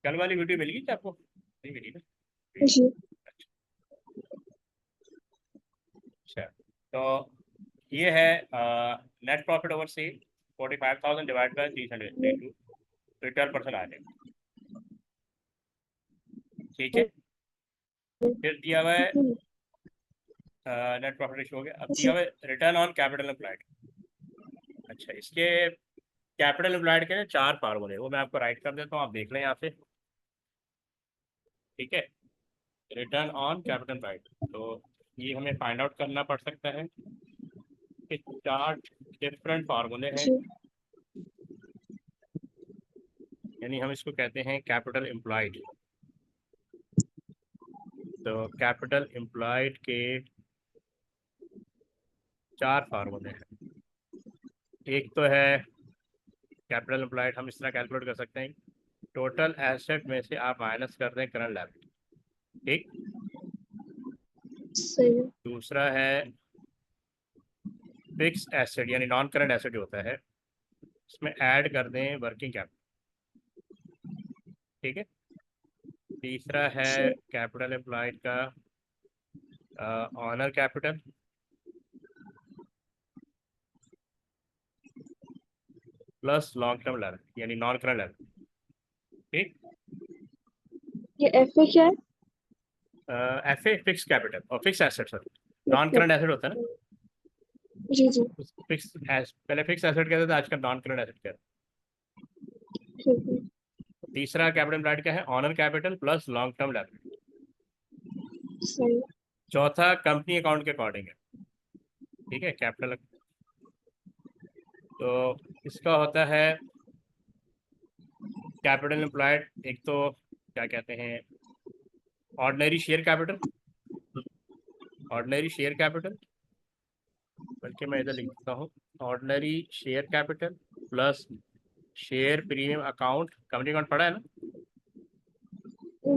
कल वाली वीडियो मिल गई थी आपको? नहीं मिली ना? जी। अच्छा, तो ये है net profit over cell 45,000 divide by 382, तो 12% आ जाएगा। ठीक है। फिर दिया हुआ है नेट प्रॉफिट रेशियो हो गया। अब दिया जी। हुआ है रिटर्न ऑन कैपिटल एम्प्लॉयड। अच्छा, इसके कैपिटल एम्प्लॉयड के ना 4 फार्मूले, वो मैं आपको राइट कर देता हूँ, आप देख लें यहाँ से। ठीक है, रिटर्न ऑन कैपिटल एम्प्लॉयड, तो ये हमें फाइंड आउट करना पड़ सकता है कि 4 डिफरेंट फार्मूले हैं। जी। यानी हम इसको कहते हैं कैपिटल एम्प्लॉयड। तो कैपिटल एम्प्लॉयड के 4 फार्मूले हैं। एक तो है कैपिटल एम्प्लॉयड, हम इस तरह कैलकुलेट कर सकते हैं, टोटल एसेट में से आप माइनस कर दें करंट लायबिलिटी। ठीक। सही है। दूसरा है फिक्स एसेट, यानी नॉन करंट एसेट जो होता है, इसमें ऐड कर दें वर्किंग कैपिटल। ठीक है। तीसरा है जी। कैपिटल एम्प्लॉयड का owner capital plus long term liability, यानी नॉन करंट लायबिलिटी। ठीक। ये एफ ए क्या है? एफ ए फिक्स कैपिटल और फिक्स एसेट, सॉरी, नॉन मतलब। करंट एसेट होता है ना। जी जी। फिक्स, पहले फिक्स एसेट कहते थे, आजकल नॉन करंट एसेट कहते ठीक है। हैं। तीसरा कैपिटल एम्प्लॉयड का है owner capital plus long term liability. सही है। चौथा कंपनी अकाउंट के अकॉर्डिंग है। ठीक है, कैपिटल, तो इसका होता है कैपिटल एम्प्लॉयड, एक तो क्या कहते हैं, ordinary share capital, ordinary share capital, बल्कि मैं इधर लिख देता हूँ, ordinary share capital plus share premium account, company account पड़ा है ना,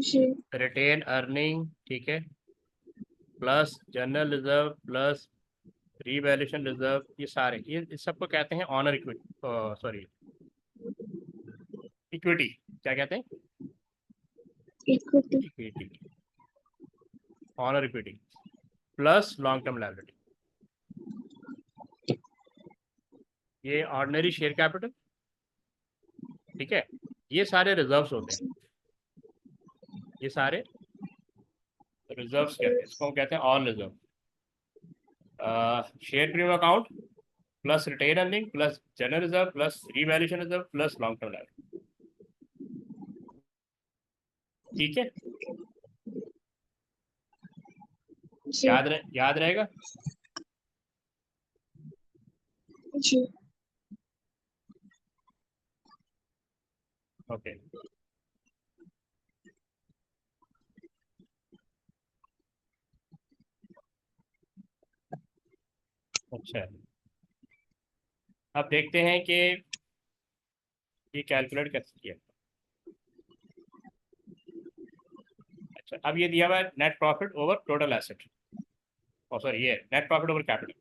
जी। रिटेन अर्निंग, ठीक है, plus general reserve plus revaluation reserve, ये सारे, ये इस सबको कहते हैं ऑनर इक्विटी, सॉरी, इक्विटी, क्या कहते हैं, equity. Equity, honour equity plus long term liability. ये ऑर्डिनरी शेयर कैपिटल, ठीक है, ये सारे रिजर्व्स होते हैं, ये सारे रिजर्व्स कहते हैं, इसको हम कहते हैं all reserve. Share premium account plus retain earning plus general reserve plus revaluation reserve plus long term liability. ठीक है, जी। याद रहेगा। जी। ओके। अच्छा, अब देखते हैं कि ये कैलकुलेट कैसे किया। अच्छा, अब ये दिया हुआ है net profit over total asset, और सॉरी, ये नेट प्रॉफिट ओवर कैपिटल,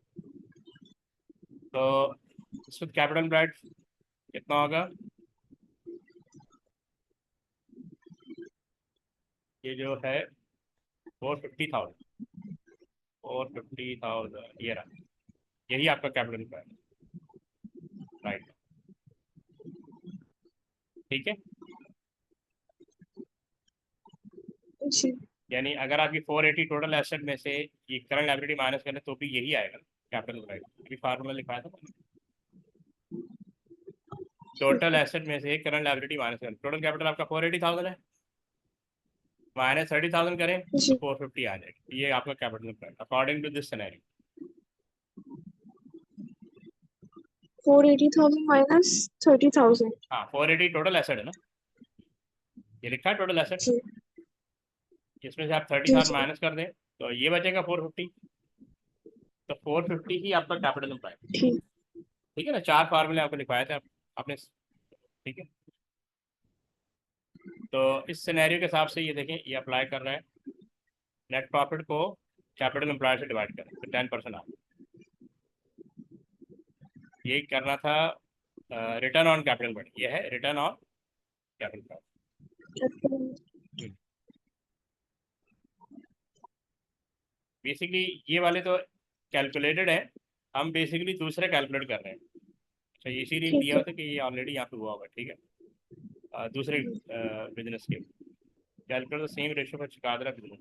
तो इस वक्त कैपिटल एम्प्लॉयड कितना होगा, ये जो है 450,000, 450,000, ये रहा, यही आपका कैपिटल एम्प्लॉयड, राइट। ठीक है, जी। यानी अगर आपकी 480 टोटल एसेट में से ये करंट लायबिलिटी माइनस करें तो भी यही आएगा कैपिटल एम्प्लॉयड। अभी फार्मूला लिखवाया था मैंने, टोटल एसेट में से करंट लायबिलिटी माइनस करें, टोटल कैपिटल आपका 480,000 है, माइनस 30,000 करें तो जी। 450 आ जाएगा, ये आपका capital employed according to this scenario. 480,000 minus 30,000। हाँ, 480 टोटल एसेट है ना, ये लिखा है टोटल एसेट, जी। इसमें से आप जी। 30,000 जी। माइनस कर दें तो ये बचेगा 450, तो 450 ही आपका कैपिटल एम्प्लॉयड। ठीक। ठीक है ना, 4 फार्मूले आपको लिखवाए थे आपने। ठीक है, तो इस सिनेरियो के हिसाब से ये देखें, ये अप्लाई कर रहा है, नेट प्रॉफिट को कैपिटल एम्प्लॉयड से डिवाइड करें तो 10% आ, यही करना था। रिटर्न ऑन कैपिटल एम्प्लॉयड, ये है return on capital employed. capital basically ये वाले तो कैलकुलेटेड है, हम बेसिकली दूसरे कैलकुलेट कर रहे हैं। अच्छा, इसीलिए ठीक दिया है हुआ था कि ये ऑलरेडी यहाँ पे हुआ हुआ है, ठीक है। दूसरे बिजनेस के calculate the same ratio for चिकादरा बिजनेस।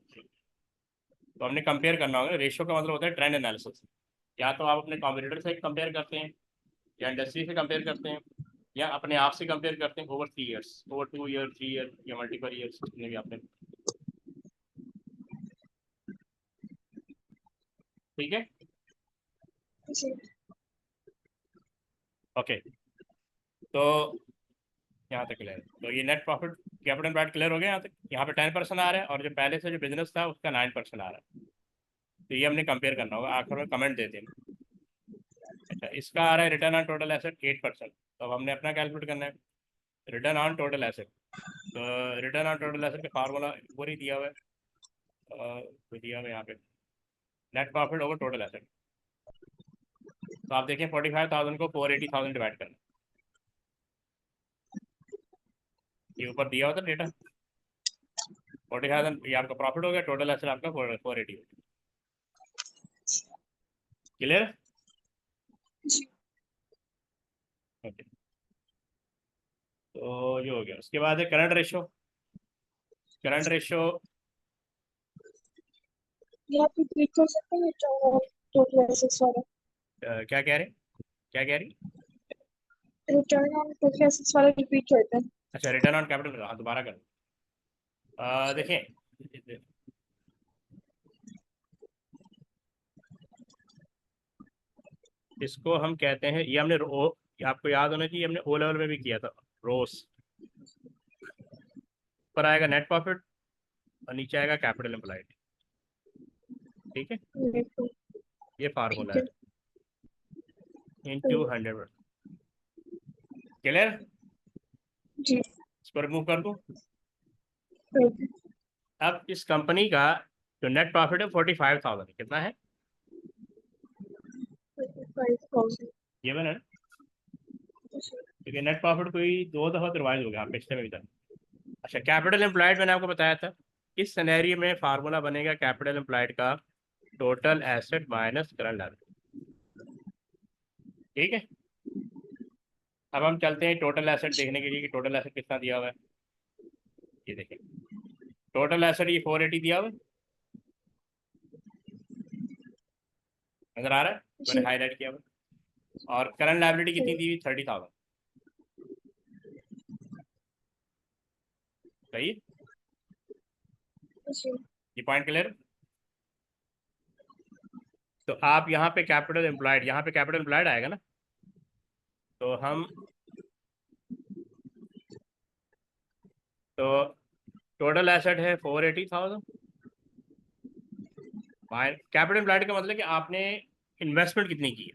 तो हमने कंपेयर करना होगा। रेशियो का मतलब होता है ट्रेंड एनालिसिस। या तो आप अपने कॉम्पिटिटर से कंपेयर करते हैं, या इंडस्ट्री से कंपेयर करते हैं, या अपने आप से कंपेयर करते हैं over 3 years, over 2 year, 3 year, या मल्टीपल ईयर्स, जितने भी आपने। ठीक है, जी ओके। तो यहाँ तक क्लियर है। तो ये net profit capital employed clear हो गया यहाँ तक। यहाँ पे 10% आ रहा है, और जो पहले से जो बिजनेस था उसका 9% आ रहा है। तो ये हमने कंपेयर करना होगा, आखिर में कमेंट देते हैं। अच्छा, इसका आ रहा है रिटर्न ऑन टोटल एसेट 8%। तो अब हमने अपना कैलकुलेट करना है रिटर्न ऑन टोटल एसेट। तो रिटर्न ऑन टोटल एसेट का फार्मूला वो नहीं दिया हुआ है, वो दिया हुआ है यहाँ पे, net profit over total asset. तो आप देखें 45,000 को 480,000 डिवाइड करना। ये ऊपर दिया होता डेटा, 40,000 ये आपका प्रॉफिट हो गया, टोटल एसेट आपका 480। क्लियर? जी ओके, तो ये हो गया। उसके बाद है करंट रेशो। करंट रेशो ये आप रिपीट कर सकते हैं जो टोटल एसेट्स वाला? क्या कह रहे, क्या कह रही? रिटर्न ऑन टोटल एसेट्स वाला रिपीट करते हैं। अच्छा, रिटर्न ऑन कैपिटल, हाँ दोबारा कर। देखें, इसको हम कहते हैं, ये हमने ये आपको याद होना चाहिए, हमने ओ लेवल में भी किया था, रोस। ऊपर आएगा नेट प्रॉफिट और नीचे आएगा कैपिटल एम्प्लॉयड। ठीक है, मेरे को ये फार्मूला ठीक है है इनटू 100। क्लियर? जी इसको रिमूव कर दूं। ठीक है अब इस कंपनी का जो नेट प्रॉफिट है 45,000, कितना है? 5,000। ये मैंने, क्योंकि नेट प्रॉफिट कोई 2 दफ़ा तो रिवाइज हो गया पिछले में भी था। अच्छा, कैपिटल एम्प्लॉयड मैंने आपको बताया था। इस सिनेरियो में फार्मूला बनेगा कैपिटल एम्प्लॉयड का total asset minus current liability. ठीक है, अब हम चलते हैं टोटल एसेट देखने के लिए कि टोटल एसेट कितना दिया हुआ है। ये देखें, टोटल एसेट ये 480 दिया हुआ है, नजर आ रहा है, मैंने जी हाईलाइट किया हुआ। और करंट लायबिलिटी कितनी दी हुई? 30,000। सही है? जी ये पॉइंट क्लियर? तो आप यहाँ पे कैपिटल एम्प्लॉयड, यहाँ पे कैपिटल एम्प्लॉयड आएगा ना, तो हम, तो टोटल एसेट है 480,000। कैपिटल एम्प्लॉयड का मतलब कि आपने इन्वेस्टमेंट कितनी की है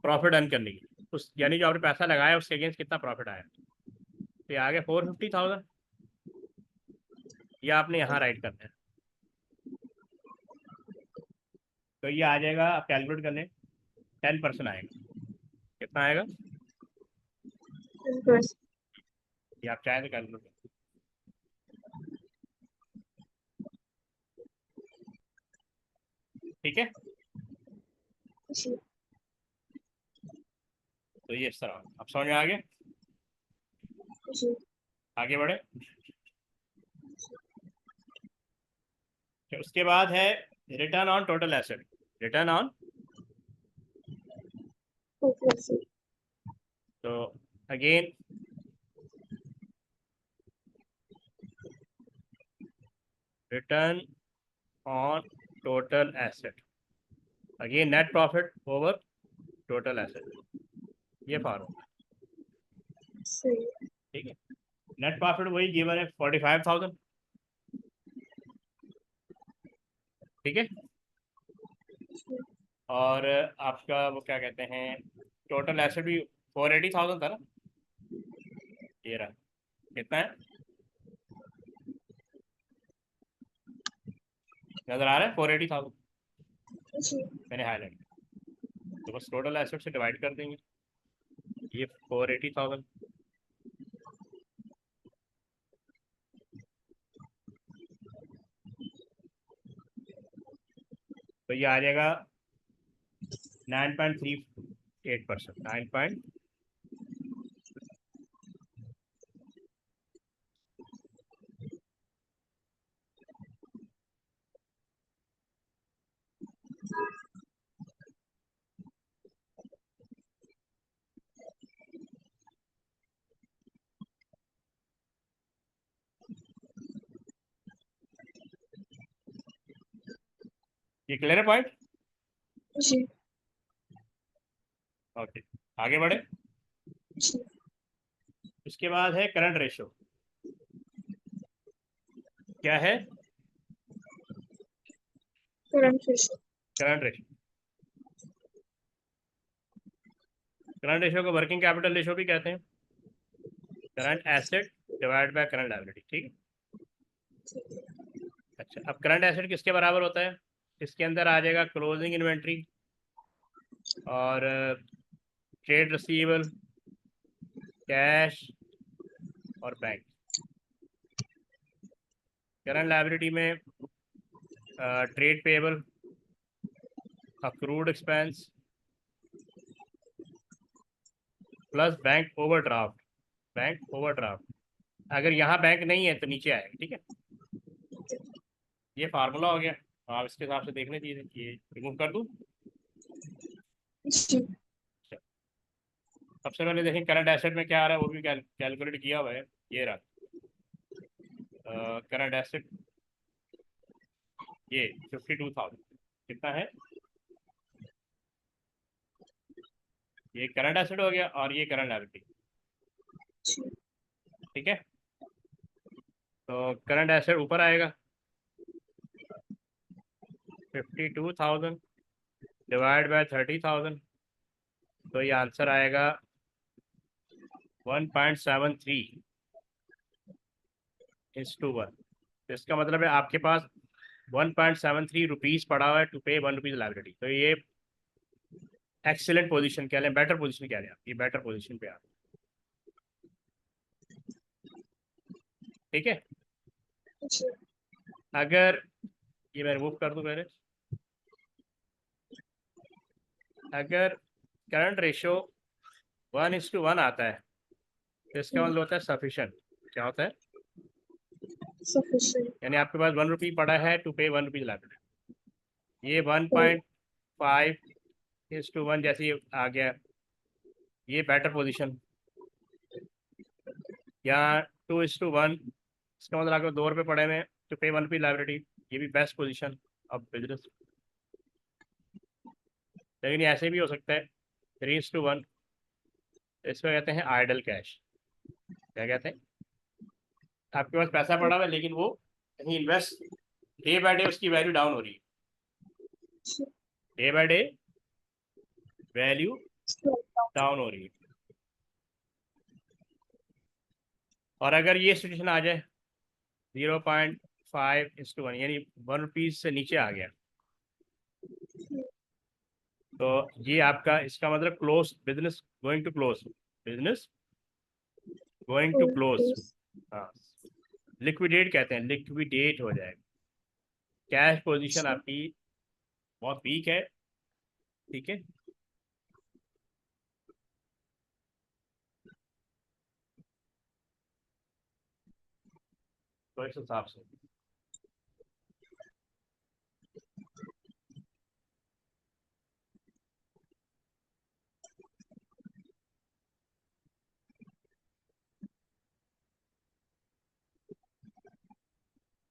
प्रॉफिट अर्न करने की, उस यानी जो आपने पैसा लगाया उसके अगेंस्ट कितना प्रॉफिट आया। तो ये आ गया 450,000। ये आपने यहाँ राइट करना है। तो ये आ जाएगा, आप कैलकुलेट कर लें, 10% आएगा। कितना आएगा? बस ये आप चाहें तो कैलकुलेट कर। ठीक है, जी तो ये इस तरह आप समझ में आ गए। जी आगे बढ़े। तो उसके बाद है return on total asset. Return on, total asset तो again return on total asset, again net profit over total asset, ये फार्मूला। सही है। ठीक है, नेट प्रॉफिट वही गिवन है 45,000। ठीक है, और आपका वो क्या कहते हैं, टोटल एसेट भी 480,000 था ना, ये रहा। कितना है, नजर आ रहा है? 480,000 जी मैंने हाईलाइट। तो बस टोटल एसेट से डिवाइड कर देंगे, ये 480,000 तो ये आ जाएगा 9.38%, 9. ये क्लियर है पॉइंट? जी ओके, आगे बढ़े। जी उसके बाद है करंट रेशो। क्या है? Current ratio current ratio. Current ratio को वर्किंग कैपिटल रेशो भी कहते हैं। Current asset divide by current liability, ठीक है। अच्छा, अब करंट एसेट किसके बराबर होता है? इसके अंदर आ जाएगा क्लोजिंग इन्वेंट्री और ट्रेड रिसीवेबल, कैश और बैंक। करंट लायबिलिटी में trade payable, accrued expense plus bank overdraft. Bank overdraft, अगर यहाँ बैंक नहीं है तो नीचे आएगा, ठीक है। ये फार्मूला हो गया, आप इसके हिसाब से देख लीजिए। ये रिमूव कर दूँ? जी सबसे पहले देखें करंट एसेट में क्या आ रहा है, वो भी कैलकुलेट किया हुआ है। ये रहा करंट एसेट, ये 52,000 कितना है? ये करंट एसेट हो गया और ये करंट लायबिलिटी, जी ठीक है। तो करंट एसेट ऊपर आएगा 52,000 डिवाइड बाय 30,000, तो ये आंसर आएगा 1.73:1। तो इसका मतलब है आपके पास 1.73 रुपीज़ पड़ा हुआ है टू पे 1 रुपीज़ लायबिलिटी। तो ये एक्सीलेंट पोजीशन कह लें, बेटर पोजीशन कह लें आप, ये बेटर पोजीशन पे आप, ठीक है। जी अगर ये मैं रिमूव कर दूं पहले, अगर करंट रेशो 1:1 आता है तो इसका मतलब होता है सफिशेंट। क्या होता है? सफिशिएंट यानी आपके पास 1 रुपी पड़ा है टू पे 1 रुपीज़ लायबिलिटी। ये 1.5:1 जैसे ही आ गया, ये बेटर पोजीशन। या 2:1, इसका मतलब आपको 2 रुपये पड़े में टू पे 1 रुपी लायबिलिटी, ये भी बेस्ट पोजीशन ऑफ बिजनेस। लेकिन ये ऐसे भी हो सकता है 3:1, इसको कहते हैं आइडल कैश। क्या कहते हैं? आपके पास पैसा पड़ा हुआ है लेकिन वो कहीं इन्वेस्ट, डे बाय डे उसकी वैल्यू डाउन हो रही है, day by day value down हो रही है। और अगर ये सिचुएशन आ जाए 0.5:1, यानी 1 रुपीज़ से नीचे आ गया, तो ये आपका, इसका मतलब close, business going to close, business going to close. हाँ, लिक्विडेट कहते हैं, लिक्विडेट हो जाएगा। कैश पोजीशन आपकी बहुत वीक है, ठीक है। तो इस हिसाब से,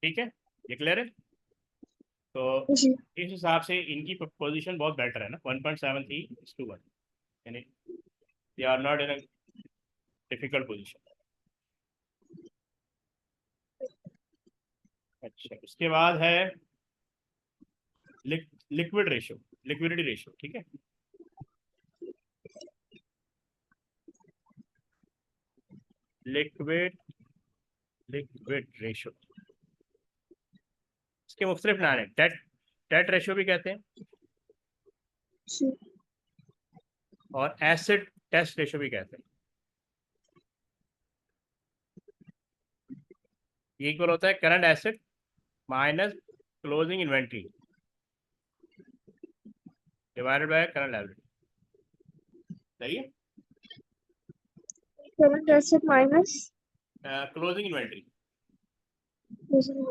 ठीक है, ये क्लियर है। तो जी इस हिसाब से इनकी पोजीशन बहुत बेटर है ना, 1.73:1, यानी they are not in difficult position. अच्छा, उसके बाद है लिक्विड रेशो, लिक्विडिटी रेशो, ठीक है। लिक्विड लिक्विड रेशो, इसके मुख्तलिफ नाम है। डेट डेट रेशो भी कहते हैं जी और एसिड टेस्ट रेशो भी कहते हैं। ये इक्वल होता है current asset minus closing inventory divided by current liability, सही है। Current asset minus closing inventory, closing.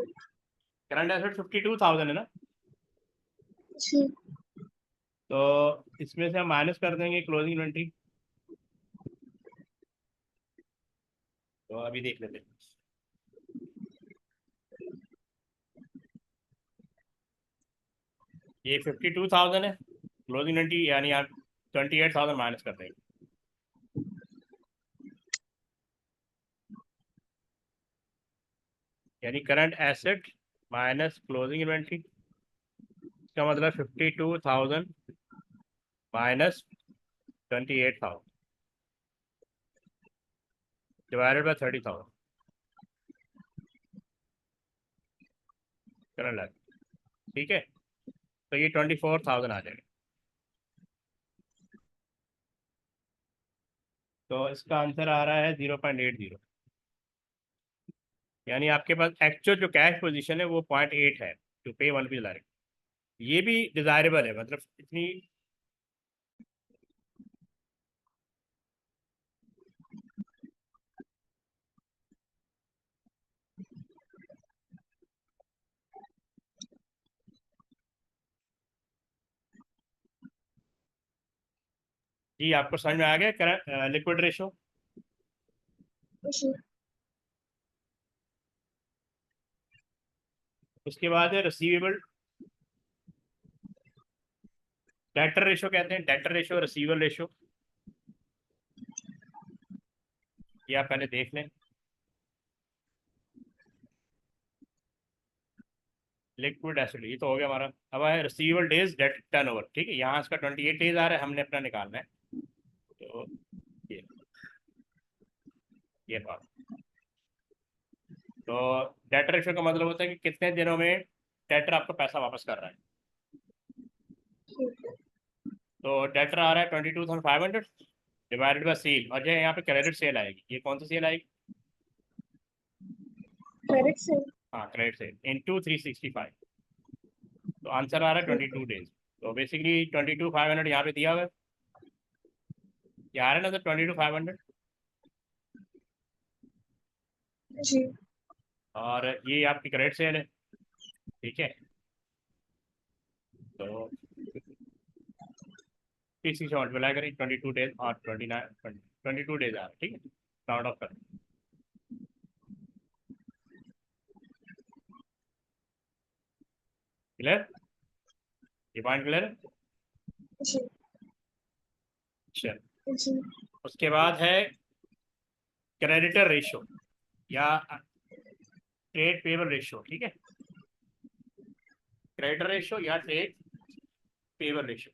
Current asset 52,000 है ना, जी। तो इसमें से हम माइनस कर देंगे क्लोजिंग इन्वेंट्री। तो अभी देख लेते हैं, ये 52,000 है, क्लोजिंग इन्वेंट्री यानी आप 28,000 माइनस कर देंगे। यानी current asset minus closing inventory, इसका मतलब 52,000 minus 28,000 divided by 30,000 current liability, ठीक है। तो ये 24,000 आ जाएगा। तो इसका आंसर आ रहा है 0.80, यानी आपके पास एक्चुअल जो कैश पोजीशन है वो 0.8 है, टू पे 1 रुपीज डायरेक्ट। ये भी डिजायरेबल है, मतलब इतनी। जी आपको समझ में आ गया करंट लिक्विड रेशो। जी। उसके बाद है रिसीवेबल डेटर रेशो, कहते हैं डेटर रेशो, रिसीवेबल रेशो, ये आप पहले देख लें। लिक्विड एसिड ये तो हो गया हमारा। अब है रिसीवेबल डेज डेट टर्नओवर, ठीक है, यहाँ इसका 28 डेज आ रहा है, हमने अपना निकालना है। तो ये ये बात, तो डेटर रेशो का मतलब होता है कि कितने दिनों में डेटर आपको पैसा वापस कर रहा है। ठीक है। तो डेटर आ रहा है 22,500 डिवाइडेड बाय सेल, और जो यहाँ पे क्रेडिट सेल आएगी, ये कौन सी सेल आएगी? क्रेडिट से। हाँ क्रेडिट सेल इंटू 365, तो आंसर आ रहा है ठीक 22 डेज। तो बेसिकली 22,500 यहाँ पे दिया हुआ है, ये आ रहा है ना, तो 22,500, है। जी। और ये आपकी क्रेडिट सेल है, ठीक है। तो 360 मल्टीप्लाई करें 22 डेज और 22 डेज आ रहा है, ठीक है, राउंड ऑफ करें। क्लियर, ये पॉइंट क्लियर है। जी। चल, जी। उसके बाद है क्रेडिटर रेशो या ट्रेड पेबल रेशो, ठीक है, क्रेडिटर रेशो या ट्रेड पेबल रेशो।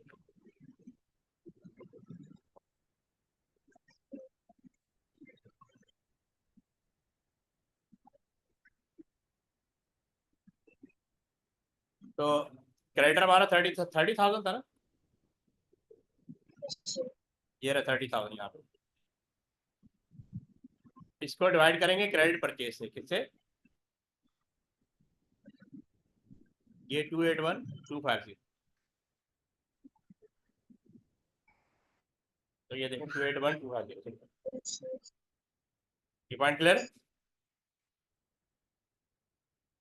तो क्रेडिटर हमारा 30,000 था ना, जी। ये रहा 30,000 यहाँ पे। इसको डिवाइड करेंगे क्रेडिट परचेज से, किससे? ये 281,250, तो ये देखो 281,250, ये पॉइंट क्लियर है।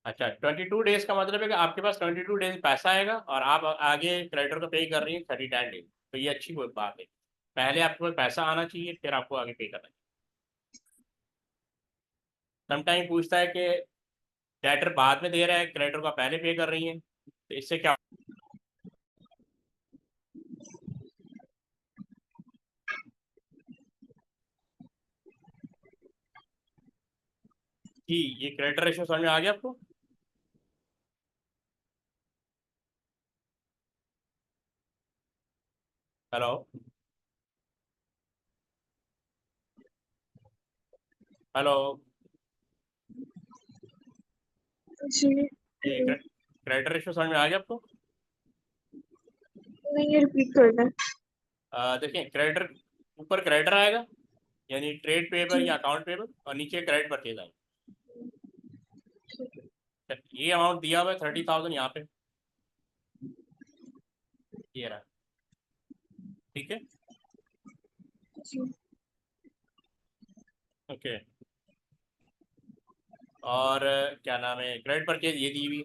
अच्छा 22 डेज का मतलब है कि आपके पास 22 डेज पैसा आएगा और आप आगे क्रेडिटर को पे कर रही हैं 39 डेज, तो ये अच्छी कोई बात है। पहले आपके पास पैसा आना चाहिए, फिर आपको आगे पे करना चाहिए। समटाइम पूछता है कि डेटर बाद में दे रहा है, क्रेडिटर को आप पहले पे कर रही हैं, तो इससे क्या कि ये क्रेडिटर रेशो समझ में आ गया आपको? हेलो, हेलो, जी। ये क्रेडिटर रेशो समझ में आ गया आपको? नहीं, ये रिपीट करना। देखिए क्रेडिटर, ऊपर क्रेडिटर आएगा यानी ट्रेड पेपर जी। या अकाउंट पेपर, और नीचे क्रेडिट परचेज आएगा। ठीक है। ये अमाउंट दिया हुआ है 30,000 यहाँ पे, ये रहा। ठीक है, जी ओके। और क्या नाम है, क्रेडिट परचेज ये दी हुई,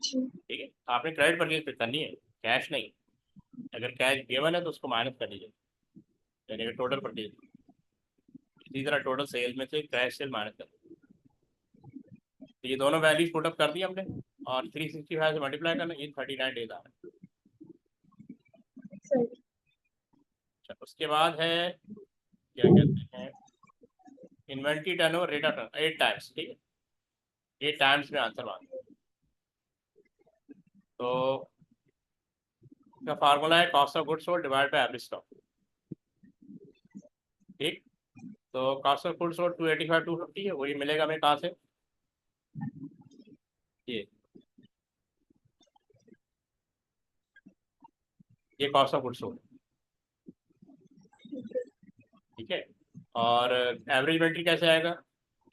जी ठीक है। आपने क्रेडिट परचेज पे करनी है, कैश नहीं। अगर कैश गिवन है तो उसको माइनस कर लीजिए, यानी कि टोटल परचेज। इसी तरह टोटल सेल में से कैश सेल माइनस कर, तो ये दोनों वैल्यूज पुटअप कर दी हमने, और 365 से मल्टीप्लाई करना, ये 39 डेज आ रहा है। सही अच्छा, उसके बाद है क्या कहते हैं, inventory turnover rate of turn 8 times, ठीक है, 8 टाइम्स में आंसर मांग। तो इसका फार्मूला है cost of goods sold divide by average stock, ठीक। तो कॉस्ट ऑफ गुड्स सोल्ड 285 250 है, वही मिलेगा हमें कहाँ से, ये ये कॉस्ट ऑफ गुड्स सोल्ड, ठीक है। और एवरेज इन्वेंट्री कैसे आएगा,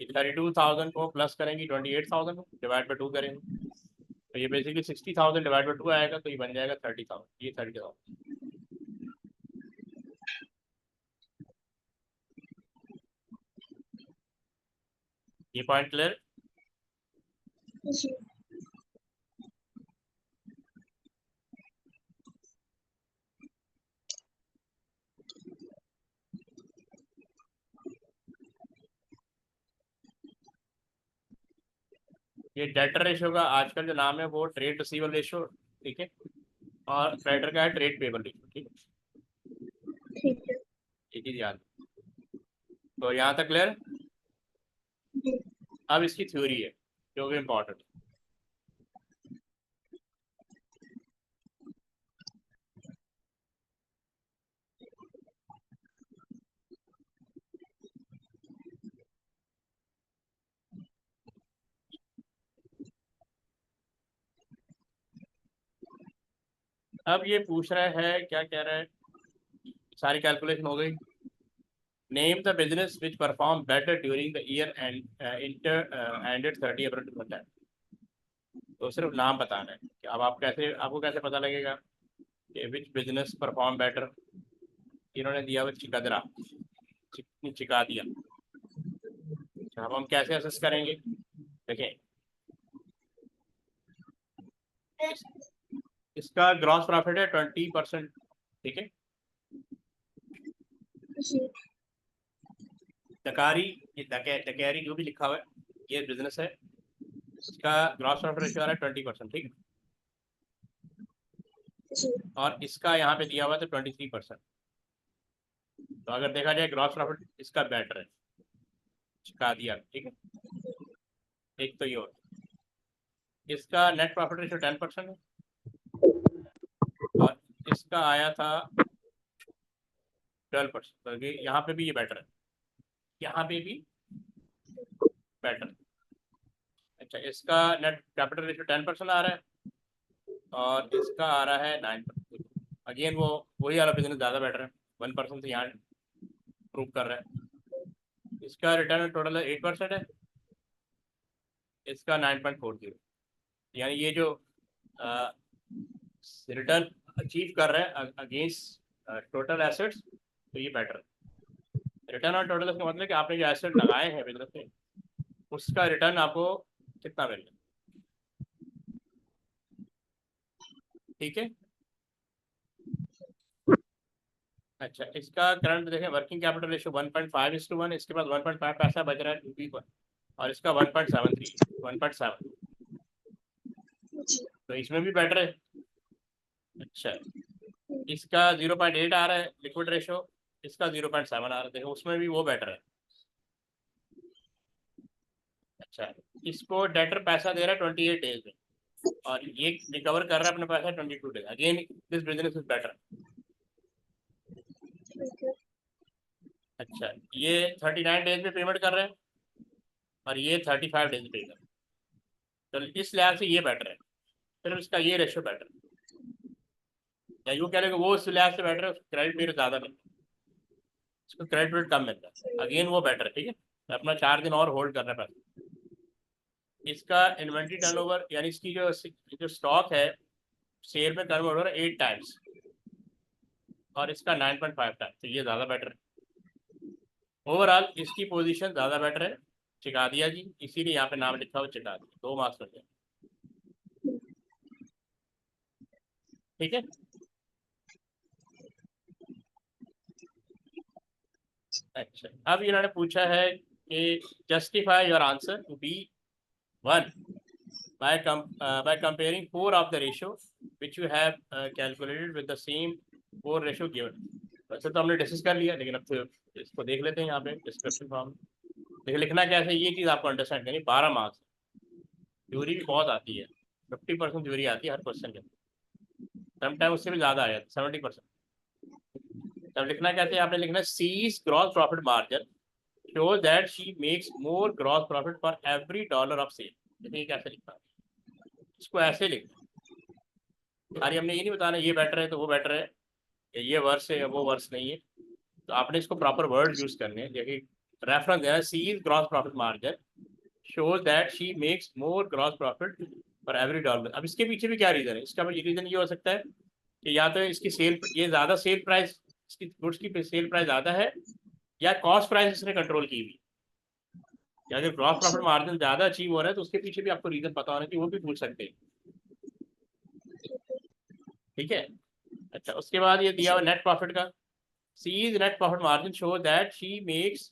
32,000 को प्लस करेंगे 28,000 डिवाइड बाई 2 करेंगे, तो ये बेसिकली 60,000 डिवाइड बाई 2 आएगा, तो ये बन जाएगा 30,000, ये 30,000। ये पॉइंट क्लियर। जी ये डेटर रेशियो का आजकल जो नाम है वो ट्रेड रिसीवेबल रेशियो, ठीक है। और क्रेडिटर का है ट्रेड पेबल रेशियो, ठीक है। ठीक है ये चीज याद, तो यहाँ तक क्लियर। जी अब इसकी थ्योरी है जो भी इम्पोर्टेंट है। अब ये पूछ रहा है, क्या कह रहा है, सारी कैलकुलेशन हो गई। Name the business which perform better during the year and ended 30 अप्रैल 2010। तो सिर्फ नाम बताना है कि अब आप कैसे, आपको कैसे पता लगेगा कि विच बिजनेस परफॉर्म बेटर। इन्होंने दिया हुआ चिकदरा, चिका दिया। अच्छा, अब हम कैसे असेस करेंगे, देखें। इस, इसका ग्रॉस प्रॉफिट है 20%, ठीक है। जी डकारी, ये डकैरी जो भी लिखा हुआ है, ये बिजनेस है। इसका ग्रॉस प्रॉफिट रेशियो आ रहा है 20%, ठीक है। जी और इसका यहाँ पे दिया हुआ था 23%। तो अगर देखा जाए ग्रॉस प्रॉफिट इसका बेटर है, चिका दिया, ठीक है। एक तो ये और इसका नेट प्रॉफिट रेशियो 10% है, और इसका आया था 12%। तो यहाँ पे भी ये बेटर है, यहाँ पे भी बेटर। अच्छा, इसका नेट कैपिटल रेशियो 10% आ रहा है, और इसका आ रहा है 9%। अगेन वो वही वाला बिजनेस ज़्यादा बेटर है, 1% से यहाँ प्रूव कर रहा है। इसका रिटर्न टोटल है 8% है, इसका 9.40। यानी ये जो रिटर्न अचीव कर रहे हैं अगेंस्ट टोटल एसेट्स, तो ये बेटर है। रिटर्न ऑन टोटल का मतलब कि आपने जो एसेट लगाए हैं बिजनेस में, उसका रिटर्न आपको कितना मिल रहा है, ठीक है। अच्छा, इसका करंट देखें, वर्किंग कैपिटल रेशियो 1.5:1, इसके पास 1.5 पैसा बच रहा है यूपी पर, और इसका 1.73, 1.7। जी तो इसमें भी बेटर है। अच्छा, इसका 0.8 आ रहा है लिक्विड रेशो, इसका 0.7 आ रहा है, देखो उसमें भी वो बेटर है। अच्छा, इसको डेटर पैसा दे रहा है 28 डेज में, और ये रिकवर कर रहा है अपने पैसा 22 days. Again this business is better. ठीक है अच्छा, ये 39 डेज में पेमेंट कर रहे हैं, और ये 35 डेज पे कर रहे हैं। तो इस लिहाज से ये बेटर है, फिर इसका ये रेशो बेटर है। या यूँ कह रहे कि वो इस लिहाज से बेटर है, क्रेडिट पीरियड ज़्यादा मिलता है, इसको क्रेडिट पीरियड कम मिलता है। सही अगेन वो बेटर है, ठीक है। तो अपना 4 दिन और होल्ड करना है पैसा। इसका इन्वेंट्री जी टर्नओवर, यानी इसकी जो जो स्टॉक है, शेयर में कन्वर्ट हो रहा है 8 टाइम्स और इसका 9.5 टाइम्स, तो ये ज़्यादा बेटर है। ओवरऑल इसकी पोजीशन ज़्यादा बेटर है। चिका दिया जी, इसीलिए यहाँ पे नाम लिखा हुआ चिका दिया, 2 मार्क्स मिल गए। ठीक है, अच्छा अब इन्होंने पूछा है कि justify your answer to be 1 by comparing 4 of the ratio which you have calculated with the same 4 ratio given। वैसे तो हमने डिस्कस कर लिया, लेकिन अब तो इसको देख लेते हैं यहाँ पे डिस्क्रिप्शन फॉर्म। देखिए लिखना कैसे, ये चीज़ आपको अंडरस्टैंड करनी। 12 मार्क्स, थ्योरी भी बहुत आती है, 50% थ्योरी आती है हर क्वेश्चन के, समटाइम उससे भी ज़्यादा आ जाता है, 70%। तब लिखना कैसे, आपने लिखना sees gross profit margin show that she makes more gross profit for every dollar of sale. देखिए कैसे लिखना, इसको ऐसे लिखना। अरे हमने ये नहीं बताना ये बेटर है तो वो बेटर है, या ये वर्स है या वो वर्स नहीं है, तो आपने इसको प्रॉपर वर्ड यूज करने हैं। देखिए रेफरेंस देना, sees gross profit margin shows that she makes more gross profit for every dollar. अब इसके पीछे भी क्या रीजन है, इसका रीजन ये हो सकता है कि या तो इसकी सेल, ये ज़्यादा सेल प्राइस, इसकी गुड्स की सेल प्राइस ज़्यादा है, या कॉस्ट प्राइस इसने कंट्रोल की हुई। या अगर ग्रॉस प्रॉफिट मार्जिन ज़्यादा अचीव हो रहा है तो उसके पीछे भी आपको रीजन पता होना चाहिए, वो भी पूछ सकते हैं। ठीक है, अच्छा उसके बाद ये दिया हुआ नेट प्रॉफिट का, sees net profit margin show that she makes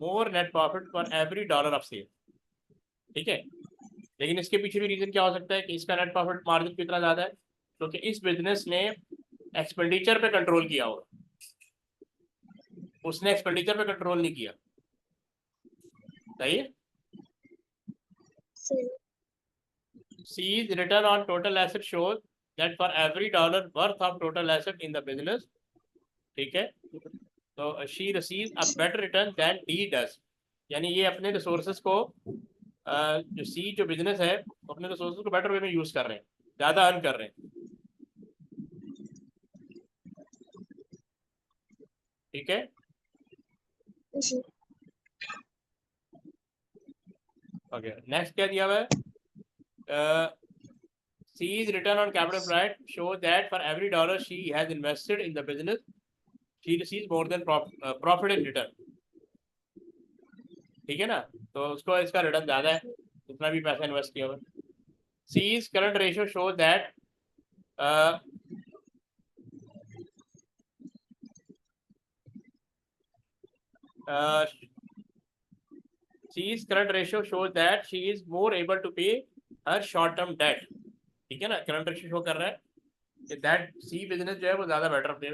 more net profit for every dollar of sale. ठीक है, लेकिन इसके पीछे भी रीजन क्या हो सकता है कि इसका नेट प्रॉफिट मार्जिन कितना ज़्यादा है, क्योंकि इस बिजनेस ने एक्सपेंडिचर पे कंट्रोल किया होगा, उसने एक्सपेंडिचर पे कंट्रोल नहीं किया। सही है, सही। C's return on total asset shows that for every dollar worth of total asset in the business, ठीक है, तो she receives a better return than D does। यानी ये अपने रिसोर्सेज को जो सी जो बिजनेस है अपने रिसोर्सेज को बेटर वे में यूज कर रहे हैं, ज्यादा अर्न कर रहे हैं। ठीक है, जी। ओके नेक्स्ट क्या दिया हुआ है, C's return on capital employed show that for every dollar she has invested in the business, she receives more than profit in return। ठीक है ना, तो उसको इसका रिटर्न ज़्यादा है, जितना भी पैसा इन्वेस्ट किया हुआ। C's current ratio show that C's current ratio shows that she is more able to pay her short term debt। ठीक है ना, करंट रेशियो शो कर रहा है कि दैट सी बिजनेस जो है वो ज़्यादा बेटर पे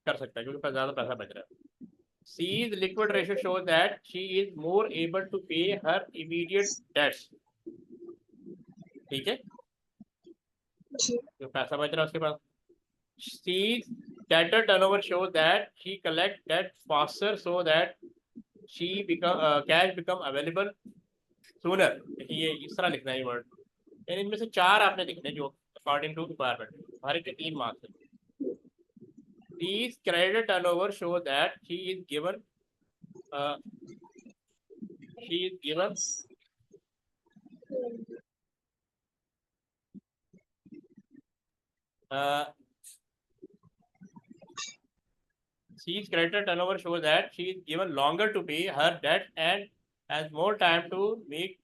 कर सकता है क्योंकि ज़्यादा पैसा बच रहा है। C's liquid ratio shows that she is more able to pay her immediate debts। ठीक है, जी। जो पैसा बच रहा है उसके पास। C's debtor turnover shows that she collect debt faster so that she become cash become available sooner। ये इस तरह लिखना है वर्ड, यानी इनमें से 4 आपने लिखने जो अकॉर्डिंग टू रिक्वायरमेंट, हमारे के 3 मार्क्स है। C's credit turnover show that uh, she is given uh, C's credit turnover shows that she is given longer to pay her debt and has more time to make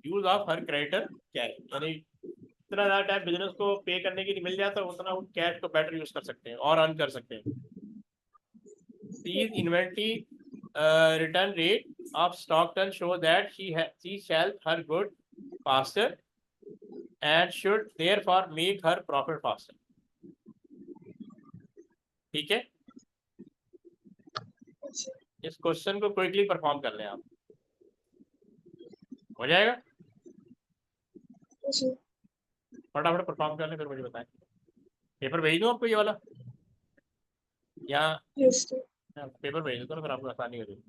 use of her creditor cash। यानी जितना ज़्यादा time business को पे करने के लिए मिल जाता है उतना वो कैश को बेटर यूज कर सकते हैं और अर्न कर सकते हैं। C's inventory return rate of stock turn show that she sells her good faster and should therefore make her profit faster। ठीक है, इस क्वेश्चन को क्विकली परफॉर्म कर लें आप, हो जाएगा। जी। फटाफट परफॉर्म कर लें फिर मुझे बताएं। पेपर भेज दूँ आपको ये वाला, या यस। पेपर भेज देता हूँ फिर आपको आसानी हो जाएगी।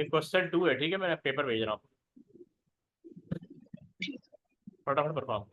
ये क्वेश्चन 2 है, ठीक है, मैं पेपर भेज रहा हूँ, फटाफट परफॉर्म।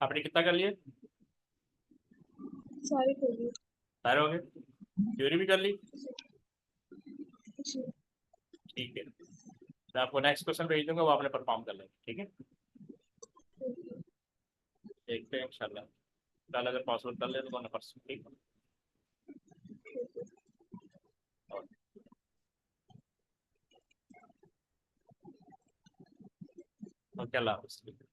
आपने कितना कर लिया? सारे कर लिए। सारे हो गए? थ्योरी भी कर ली? जी। ठीक है, मैं आपको नेक्स्ट क्वेश्चन भेज दूंगा, वो आपने परफॉर्म कर लेंगे, ठीक है? देखते हैं इंशाल्लाह, कल अगर पॉसिबल कर ले तो वरना परसों, ठीक है? ओके, अल्लाह हाफिज़।